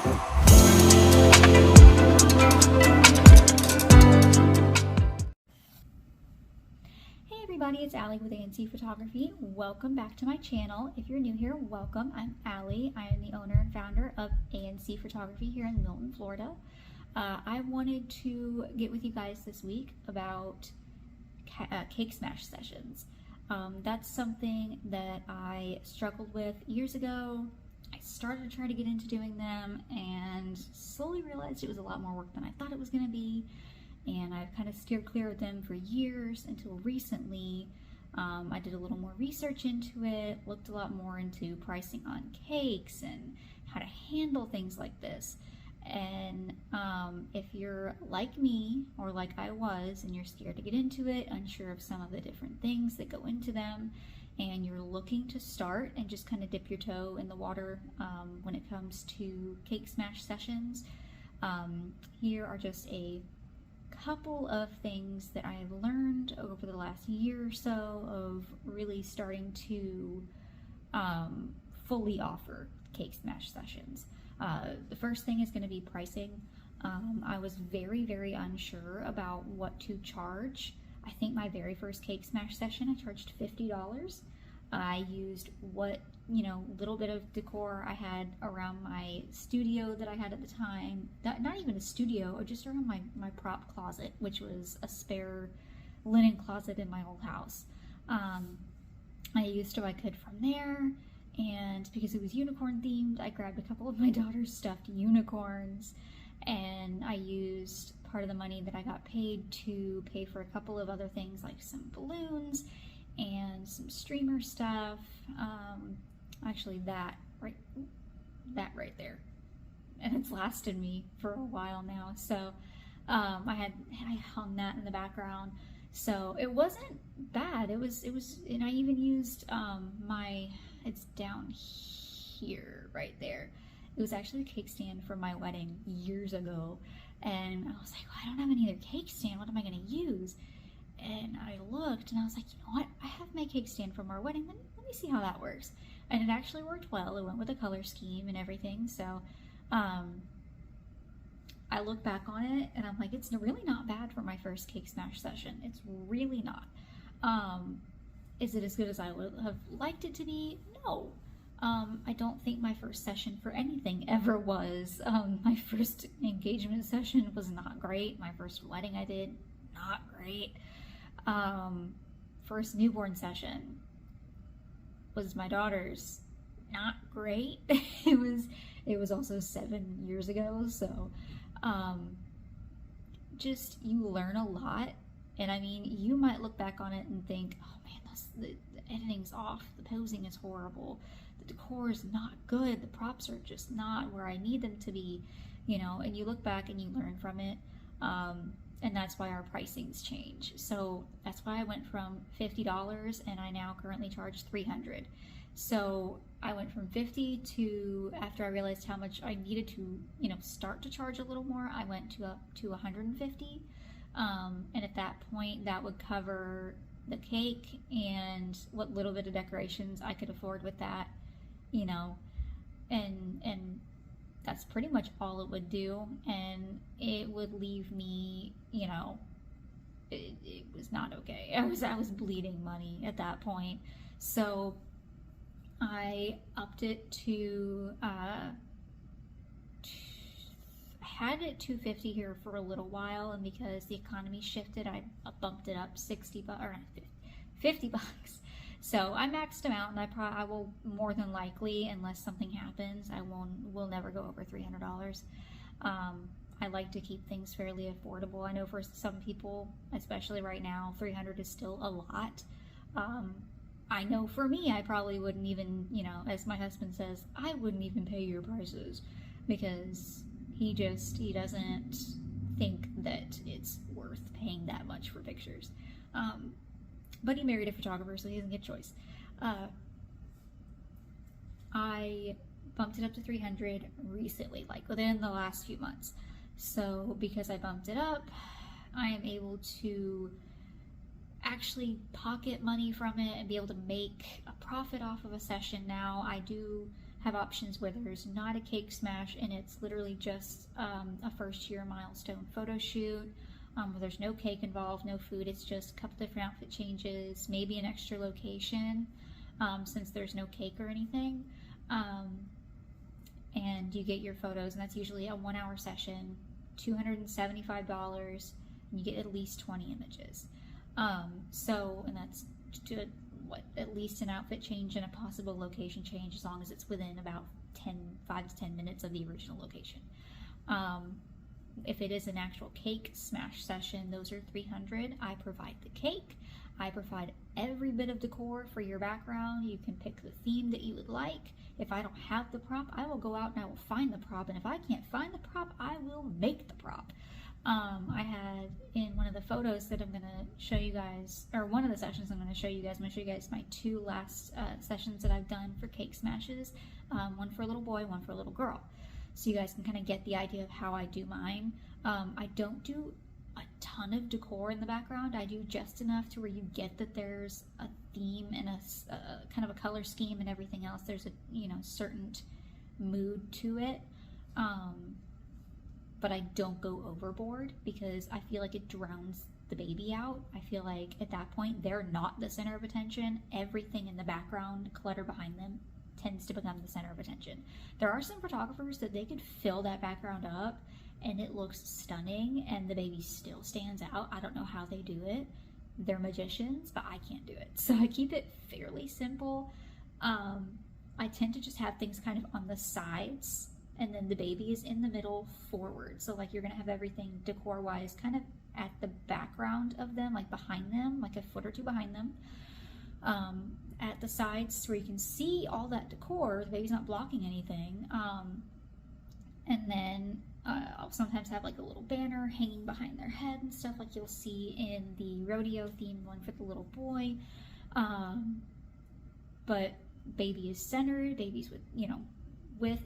Hey everybody, it's Allie with ANC Photography. Welcome back to my channel. If you're new here, welcome. I'm Allie. I am the owner and founder of ANC Photography here in Milton, Florida. I wanted to get with you guys this week about Cakesmash sessions. That's something that I struggled with years ago. I started to try to get into doing them and slowly realized it was a lot more work than I thought it was going to be. And I've kind of steered clear of them for years until recently. I did a little more research into it, looked a lot more into pricing on cakes and how to handle things like this. And if you're like me, or like I was, and you're scared to get into it, unsure of some of the different things that go into them, and you're looking to start and just kind of dip your toe in the water when it comes to Cakesmash sessions, here are just a couple of things that I have learned over the last year or so of really starting to fully offer Cakesmash sessions. The first thing is going to be pricing. I was very unsure about what to charge. I think my very first Cakesmash session I charged $50. I used what, little bit of decor I had around my studio that I had at the time. Not even a studio, just around my prop closet, which was a spare linen closet in my old house. I used what I could from there, and because it was unicorn themed, I grabbed a couple of my daughter's stuffed unicorns, and I used part of the money that I got paid to pay for a couple of other things like some balloons and some streamer stuff. Actually that right there, and it's lasted me for a while now. So I hung that in the background, so it wasn't bad. It was, and I even used it's down here right there. It was actually a cake stand from my wedding years ago, and I was like, well, I don't have any other cake stand. What am I going to use? And I looked and I was like, you know what? I have my cake stand from our wedding. Let me see how that works. And it actually worked well. It went with a color scheme and everything. So I look back on it and I'm like, it's really not bad for my first Cakesmash session. It's really not. Is it as good as I would have liked it to be? No. I don't think my first session for anything ever was. My first engagement session was not great. My first wedding I did, not great. First newborn session was my daughter's, not great. It was also 7 years ago, so just, you learn a lot. And I mean, you might look back on it and think, oh man, the editing's off, the posing is horrible, the decor is not good, the props are just not where I need them to be, and you look back and you learn from it. And that's why our pricings change. So that's why I went from $50 and I now currently charge $300. So I went from 50 to, after I realized how much I needed to, start to charge a little more, I went up to 150. And at that point, that would cover the cake and what little bit of decorations I could afford with that, and that's pretty much all it would do, and it would leave me, it was not okay. I was bleeding money at that point. So I upped it to, I had it $250 here for a little while, and because the economy shifted, I bumped it up $50. So I maxed them out, and I will more than likely, unless something happens, will never go over $300. I like to keep things fairly affordable. I know for some people, especially right now, $300 is still a lot. I know for me, I probably wouldn't even, as my husband says, I wouldn't even pay your prices, because he doesn't think that it's worth paying that much for pictures. But he married a photographer, so he doesn't get a choice. I bumped it up to $300 recently, like within the last few months. So because I bumped it up, I am able to actually pocket money from it and be able to make a profit off of a session now. I do have options where there's not a cake smash and it's literally just a first year milestone photo shoot, where there's no cake involved, no food. It's just a couple different outfit changes, maybe an extra location, since there's no cake or anything. And you get your photos, and that's usually a 1 hour session, $275, and you get at least 20 images. And that's at least an outfit change and a possible location change, as long as it's within about 5 to 10 minutes of the original location. If it is an actual cake smash session, those are $300. I provide the cake. I provide every bit of decor for your background. You can pick the theme that you would like. If I don't have the prop, I will go out and I will find the prop. And if I can't find the prop, I will make the prop. I had in one of the photos that I'm going to show you guys, or one of the sessions I'm going to show you guys my 2 last sessions that I've done for cake smashes. One for a little boy, one for a little girl. So you guys can kind of get the idea of how I do mine. I don't do a ton of decor in the background. I do just enough to where you get that there's a theme and a kind of a color scheme and everything else. There's a certain mood to it. But I don't go overboard because I feel like it drowns the baby out. I feel like at that point they're not the center of attention. Everything in the background, clutter behind them, tends to become the center of attention. There are some photographers that they could fill that background up and it looks stunning and the baby still stands out. I don't know how they do it. They're magicians, but I can't do it. So I keep it fairly simple. I tend to just have things kind of on the sides, and then the baby is in the middle forward. So like you're gonna have everything decor wise kind of at the background of them, like behind them, like a foot or two behind them. At the sides where you can see all that decor, the baby's not blocking anything. And then I'll sometimes have like a little banner hanging behind their head and stuff like you'll see in the rodeo themed one for the little boy. But baby is centered, baby's with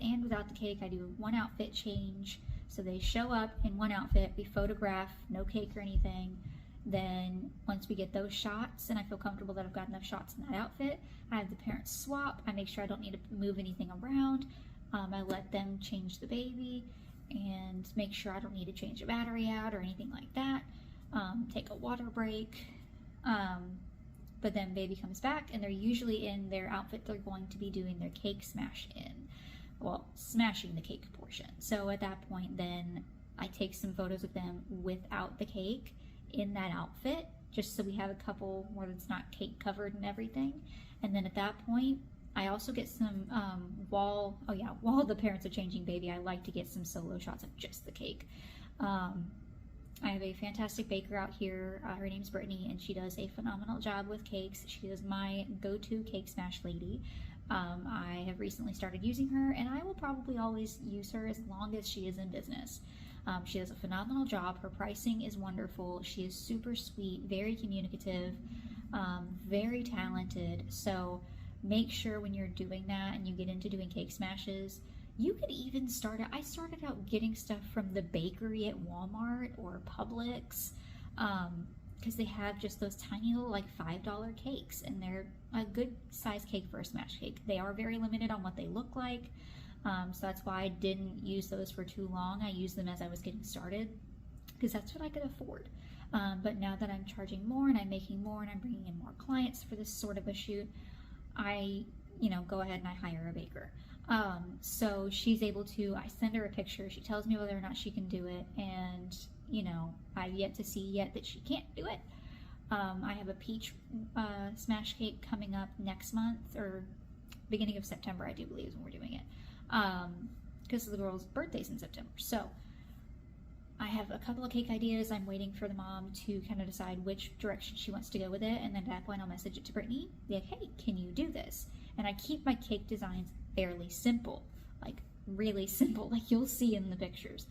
and without the cake. I do 1 outfit change. So they show up in 1 outfit, we photograph, no cake or anything. Then once we get those shots and I feel comfortable that I've got enough shots in that outfit, I have the parents swap. I make sure I don't need to move anything around. I let them change the baby and make sure I don't need to change a battery out or anything like that. Take a water break. But then baby comes back and they're usually in their outfit they're going to be doing their cake smash in. Well, smashing the cake portion. So at that point then I take some photos of them without the cake in that outfit, just so we have a couple where it's not cake covered and everything. And then at that point I also get some while the parents are changing baby, I like to get some solo shots of just the cake. I have a fantastic baker out here. Her name's Brittany, and she does a phenomenal job with cakes. She is my go-to cake smash lady. I have recently started using her, and I will probably always use her as long as she is in business. She does a phenomenal job. Her pricing is wonderful. She is super sweet, very communicative, very talented. So make sure when you're doing that and you get into doing cake smashes, you could even I started out getting stuff from the bakery at Walmart or Publix, because they have just those tiny little like $5 cakes, and they're a good size cake for a smash cake. They are very limited on what they look like, so that's why I didn't use those for too long. I used them as I was getting started because that's what I could afford. But now that I'm charging more and I'm making more and I'm bringing in more clients for this sort of a shoot, I go ahead and I hire a baker. So she's able to, I send her a picture, she tells me whether or not she can do it, and I've yet to see yet that she can't do it. I have a peach smash cake coming up next month, or beginning of September, I do believe is when we're doing it, because the girl's birthday's in September. So I have a couple of cake ideas. I'm waiting for the mom to kind of decide which direction she wants to go with it, and then at that point I'll message it to Brittany, be like, hey, can you do this? And I keep my cake designs fairly simple, like really simple, like you'll see in the pictures,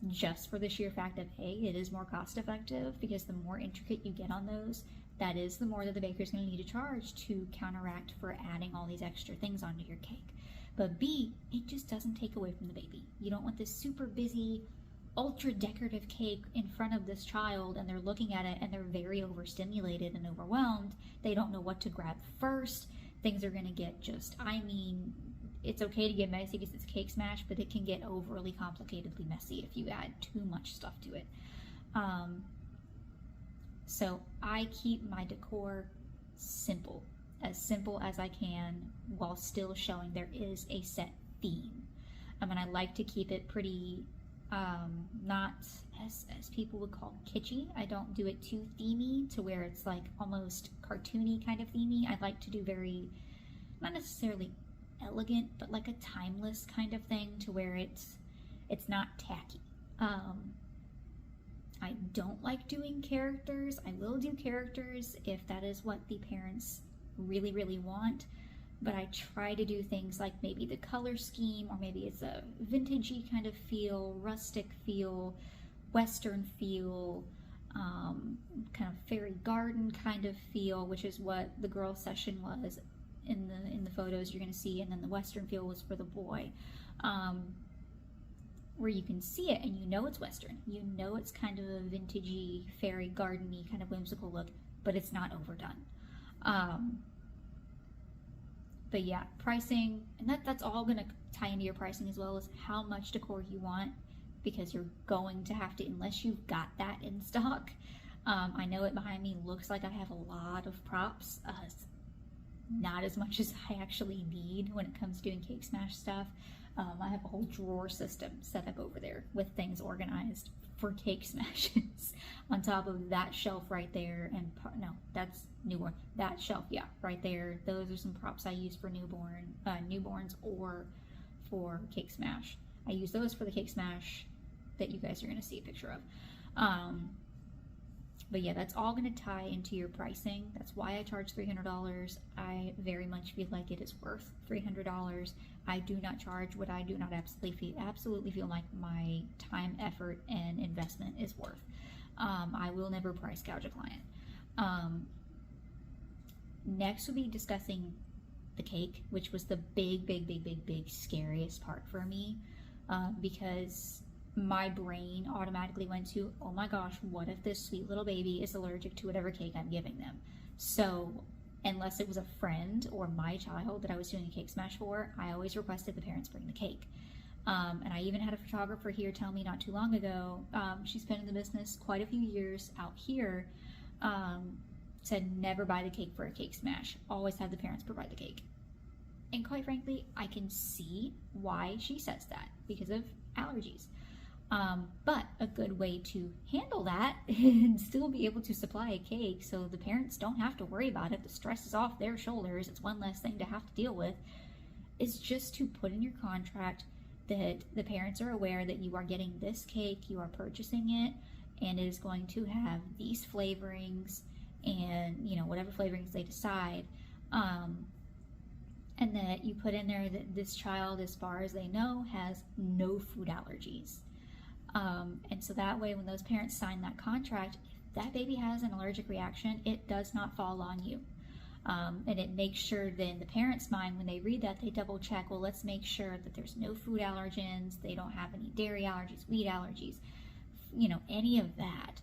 just for the sheer fact of, hey, it is more cost effective, because the more intricate you get on those, that is the more that the baker's going to need to charge to counteract for adding all these extra things onto your cake. But B, it just doesn't take away from the baby. You don't want this super busy, ultra decorative cake in front of this child, and they're looking at it and they're very overstimulated and overwhelmed. They don't know what to grab first. things are going to get just, I mean, it's okay to get messy because it's Cakesmash, but it can get overly complicatedly messy if you add too much stuff to it. So I keep my decor simple as I can, while still showing there is a set theme. And I like to keep it pretty, not as people would call kitschy. I don't do it too themey to where it's like almost cartoony kind of themey. I like to do very, not necessarily elegant, but like a timeless kind of thing, to where it's not tacky. I don't like doing characters. I will do characters if that is what the parents really, really want, but I try to do things like maybe the color scheme, or maybe it's a vintagey kind of feel, rustic feel, western feel, kind of fairy garden kind of feel, which is what the girl session was in the photos you're going to see, and then the western feel was for the boy, where you can see it and you know it's western, you know it's kind of a vintagey, fairy gardeny kind of whimsical look, but it's not overdone. But yeah, pricing, and that's all going to tie into your pricing, as well as how much decor you want, because you're going to have to, unless you've got that in stock. I know it behind me looks like I have a lot of props, not as much as I actually need when it comes to doing Cakesmash stuff. I have a whole drawer system set up over there with things organized for Cakesmashes on top of that shelf right there. And no, that's newborn. That shelf, yeah, right there. Those are some props I use for newborns or for Cakesmash. I use those for the Cakesmash that you guys are going to see a picture of. But yeah, that's all going to tie into your pricing. That's why I charge $300. I very much feel like it is worth $300. I do not charge what I do not absolutely feel like my time, effort, and investment is worth. I will never price gouge a client. Next we'll be discussing the cake, which was the big scariest part for me, because my brain automatically went to, oh my gosh, what if this sweet little baby is allergic to whatever cake I'm giving them? So unless it was a friend or my child that I was doing a Cakesmash for, I always requested the parents bring the cake. And I even had a photographer here tell me not too long ago, she's been in the business quite a few years out here, said never buy the cake for a Cakesmash, always have the parents provide the cake. And quite frankly, I can see why she says that, because of allergies. But a good way to handle that and still be able to supply a cake so the parents don't have to worry about it, the stress is off their shoulders, it's one less thing to have to deal with, is just to put in your contract that the parents are aware that you are getting this cake, you are purchasing it, and it is going to have these flavorings and, you know, whatever flavorings they decide. And that you put in there that this child, as far as they know, has no food allergies. And so that way, when those parents sign that contract, if that baby has an allergic reaction, it does not fall on you. And it makes sure that in the parents' mind, when they read that, they double check, well, let's make sure that there's no food allergens, they don't have any dairy allergies, wheat allergies, you know, any of that.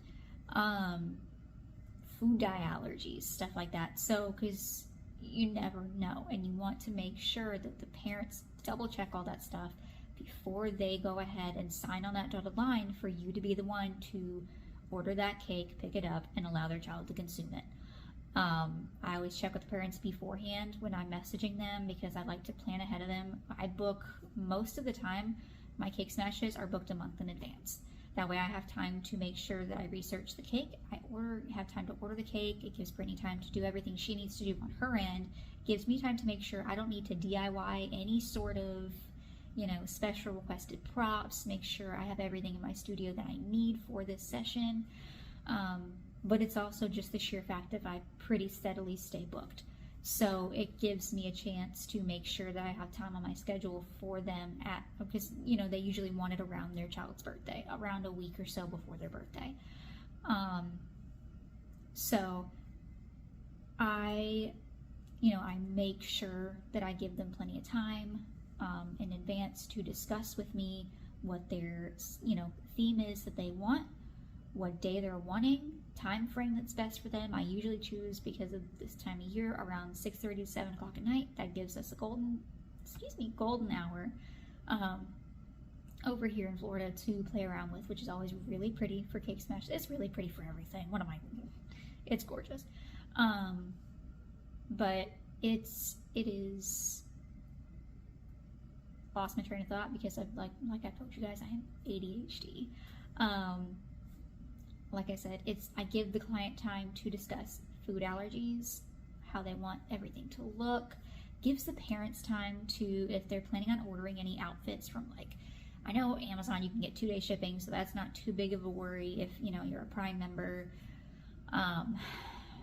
Food dye allergies, stuff like that. So, because you never know, and you want to make sure that the parents double check all that stuff before they go ahead and sign on that dotted line for you to be the one to order that cake, pick it up, and allow their child to consume it. I always check with the parents beforehand when I'm messaging them, because I like to plan ahead of them. I book, most of the time, my Cakesmashes are booked a month in advance. That way I have time to make sure that I research the cake. I have time to order the cake. It gives Brittany time to do everything she needs to do on her end. It gives me time to make sure I don't need to DIY any sort of, you know, special requested props. Make sure I have everything in my studio that I need for this session. But it's also just the sheer fact that I pretty steadily stay booked. So it gives me a chance to make sure that I have time on my schedule for them because, you know, they usually want it around their child's birthday, around a week or so before their birthday. So I make sure that I give them plenty of time in advance to discuss with me what their, theme is that they want, what day they're wanting time frame that's best for them. I usually choose, because of this time of year, around 6:30 to 7 o'clock at night. That gives us a golden hour over here in Florida to play around with, which is always really pretty for Cakesmash. It's really pretty for everything. It's gorgeous. But it is, lost my train of thought because I've like I told you guys, I have ADHD. Like I said, I give the client time to discuss food allergies, how they want everything to look, gives the parents time to, if they're planning on ordering any outfits from, like, I know Amazon, you can get 2-day shipping, so that's not too big of a worry if, you know, you're a Prime member,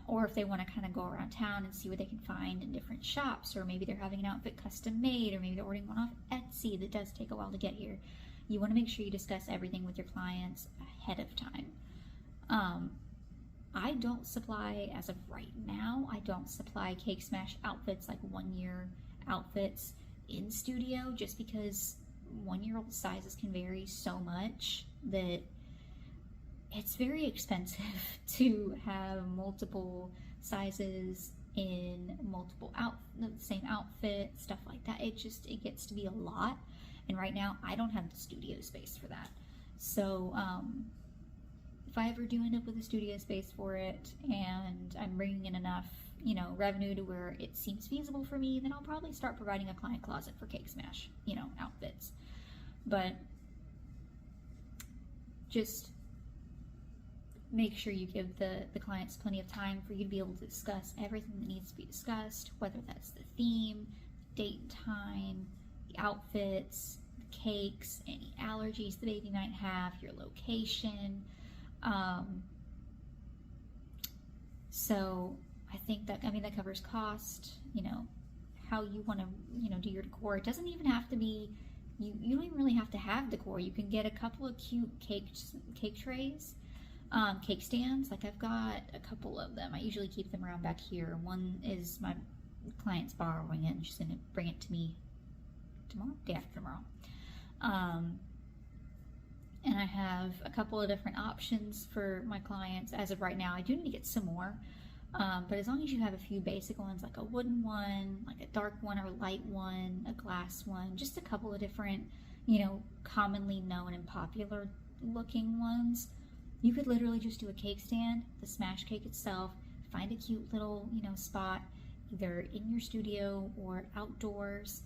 or if they want to kind of go around town and see what they can find in different shops, or maybe they're having an outfit custom made, or maybe they're ordering one off Etsy that does take a while to get here. You want to make sure you discuss everything with your clients ahead of time. I don't supply, as of right now, I don't supply Cakesmash outfits, like 1-year outfits in studio, just because 1-year-old sizes can vary so much that it's very expensive to have multiple sizes in the same outfit, stuff like that. It gets to be a lot, and right now I don't have the studio space for that. So if I ever do end up with a studio space for it and I'm bringing in enough, you know, revenue to where it seems feasible for me, then I'll probably start providing a client closet for Cakesmash, you know, outfits. But just make sure you give the clients plenty of time for you to be able to discuss everything that needs to be discussed, whether that's the theme, date and time, the outfits, the cakes, any allergies the baby might have, your location. So I think that covers cost, you know, how you want to, you know, do your decor. It doesn't even have to be, you don't even really have to have decor. You can get a couple of cute cake trays, cake stands. Like, I've got a couple of them. I usually keep them around back here. One is my client's borrowing it, and she's going to bring it to me day after tomorrow. And I have a couple of different options for my clients as of right now. I do need to get some more, but as long as you have a few basic ones, like a wooden one, like a dark one or light one, a glass one, just a couple of different, you know, commonly known and popular looking ones. You could literally just do a cake stand, the smash cake itself, find a cute little, you know, spot, either in your studio or outdoors,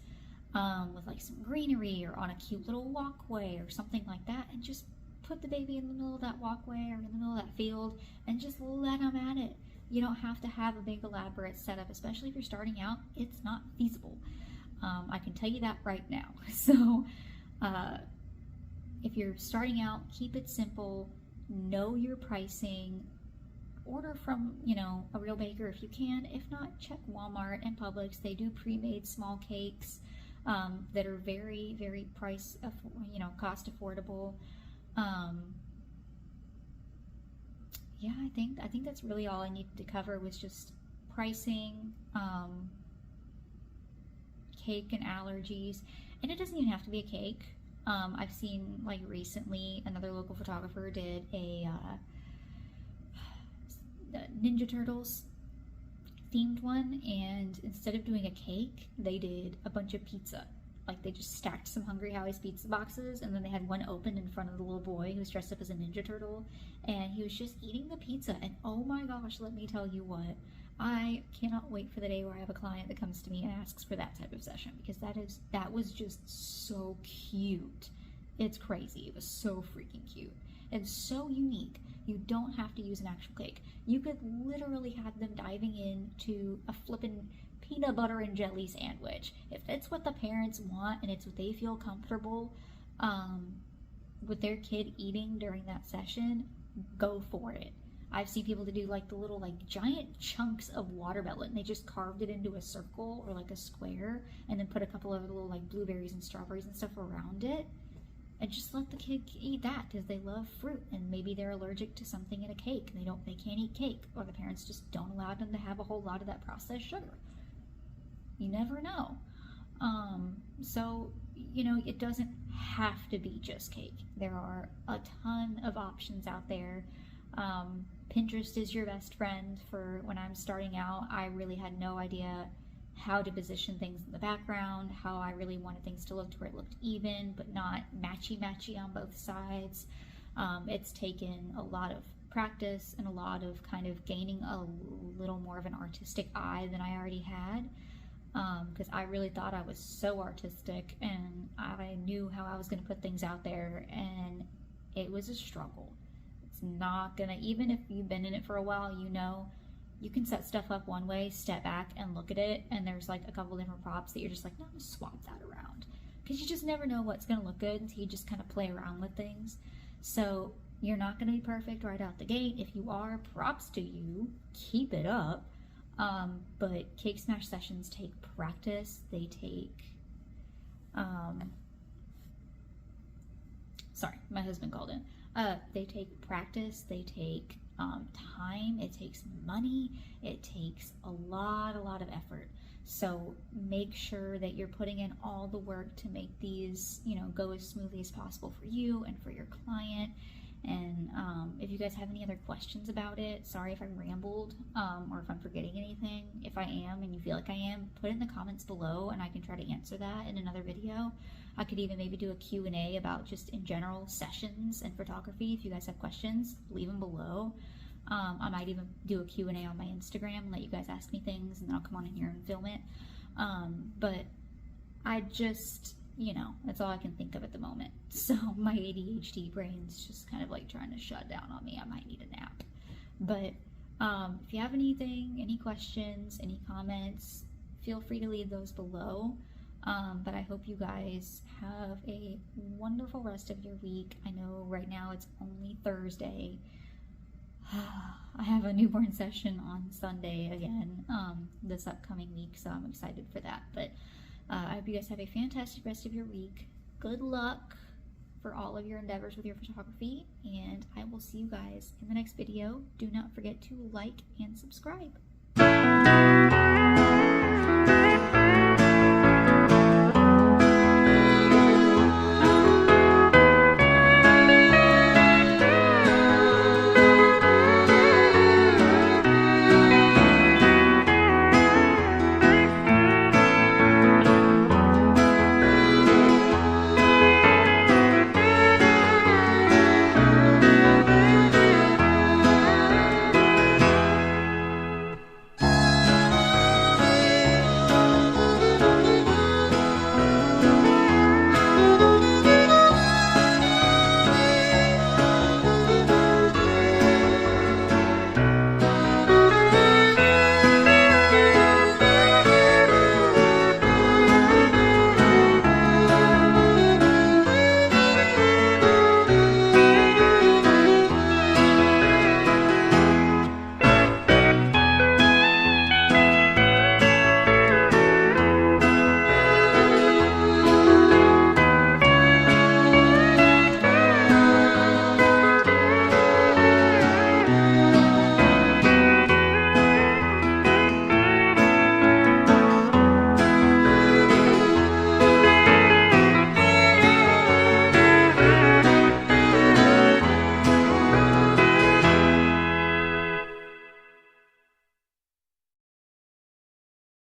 with like some greenery or on a cute little walkway or something like that, and just put the baby in the middle of that walkway or in the middle of that field and just let them at it. You don't have to have a big elaborate setup, especially if you're starting out. It's not feasible. I can tell you that right now. So if you're starting out, keep it simple, know your pricing, order from, you know, a real baker if you can. If not, check Walmart and Publix. They do pre-made small cakes that are very, very cost affordable. Yeah, I think that's really all I needed to cover, was just pricing, cake and allergies. And it doesn't even have to be a cake. I've seen, like, recently another local photographer did a Ninja Turtles themed one, and instead of doing a cake, they did a bunch of pizza. Like, they just stacked some Hungry Howie's pizza boxes, and then they had one open in front of the little boy who was dressed up as a Ninja Turtle, and he was just eating the pizza. And oh my gosh, let me tell you what, I cannot wait for the day where I have a client that comes to me and asks for that type of session, because that was just so cute. It's crazy. It was so freaking cute and so unique. You don't have to use an actual cake. You could literally have them diving into a flippin' peanut butter and jelly sandwich. If it's what the parents want and it's what they feel comfortable with their kid eating during that session, go for it. I've seen people to do like the little like giant chunks of watermelon. They just carved it into a circle or like a square, and then put a couple of little like blueberries and strawberries and stuff around it, and just let the kid eat that because they love fruit, and maybe they're allergic to something in a cake and they can't eat cake, or the parents just don't allow them to have a whole lot of that processed sugar. You never know. So, you know, it doesn't have to be just cake. There are a ton of options out there. Pinterest is your best friend for when I'm starting out. I really had no idea how to position things in the background, how I really wanted things to look to where it looked even, but not matchy-matchy on both sides. It's taken a lot of practice and a lot of kind of gaining a little more of an artistic eye than I already had, because I really thought I was so artistic and I knew how I was going to put things out there, and it was a struggle. It's not gonna, even if you've been in it for a while, you know, you can set stuff up one way, step back and look at it, and there's like a couple different props that you're just like, no, I'm gonna swap that around, because you just never know what's gonna look good until you just kind of play around with things. So you're not gonna be perfect right out the gate. If you are, props to you, keep it up. But Cakesmash sessions take practice. They take, sorry, my husband called in. They take practice, they take time, it takes money, it takes a lot of effort. So make sure that you're putting in all the work to make these, you know, go as smoothly as possible for you and for your client. And if you guys have any other questions about it, sorry if I rambled, or if I'm forgetting anything. If I am and you feel like I am, put it in the comments below and I can try to answer that in another video. I could even maybe do a Q&A about just in general sessions and photography. If you guys have questions, leave them below. I might even do a Q&A on my Instagram and let you guys ask me things, and then I'll come on in here and film it. But I just, you know, that's all I can think of at the moment. So my ADHD brain's just kind of like trying to shut down on me. I might need a nap. But if you have anything, any questions, any comments, feel free to leave those below. But I hope you guys have a wonderful rest of your week. I know right now it's only Thursday. I have a newborn session on Sunday again, this upcoming week, so I'm excited for that. But I hope you guys have a fantastic rest of your week. Good luck for all of your endeavors with your photography, and I will see you guys in the next video. Do not forget to like and subscribe.